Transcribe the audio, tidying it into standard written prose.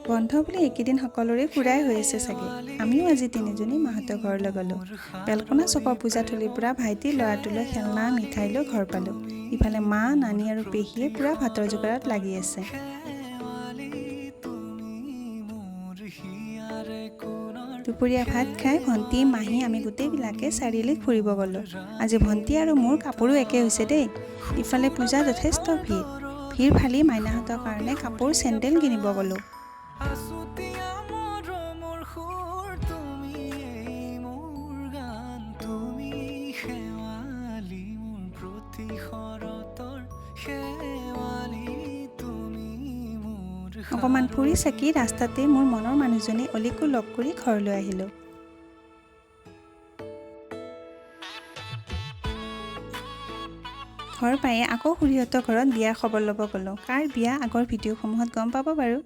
বন্ধ বুলি এইকেইদিন সকলোৰে ফুৰাই হৈ আছে চাগে। আমিও আজি তিনিজনী মাহঁতৰ ঘৰলৈ গ'লোঁ। বেলকনা চকৰ পূজাথলীৰ পৰা ভাইটি ল'ৰাটোলৈ খেলনা মিঠাই লৈ ঘৰ পালোঁ। ইফালে মা, নানী আৰু পেহীয়ে পূৰা ভাতৰ যোগাৰত লাগি আছে। দুপৰীয়া ভাত খাই ভণ্টি, মাহী আমি গোটেইবিলাকে চাৰিআলিত ফুৰিব গ'লোঁ। আজি ভণ্টি আৰু মোৰ কাপোৰো একে হৈছে দেই। ইফালে পূজাত যথেষ্ট ভিৰ ফালি মাইনাহঁতৰ কাৰণে কাপোৰ, চেণ্ডেল কিনিব গ'লোঁ। অকণমান ফুৰি চাকি ৰাস্তাতে মোৰ মনৰ মানুহজনী অলিকো লগ কৰি ঘৰলৈ আহিলোঁ। ঘৰ পায়ে আকৌ খুৰীহঁতৰ ঘৰত বিয়াৰ খবৰ ল'ব গ'লোঁ। কাৰ বিয়া আগৰ ভিডিঅ'সমূহত গম পাব বাৰু।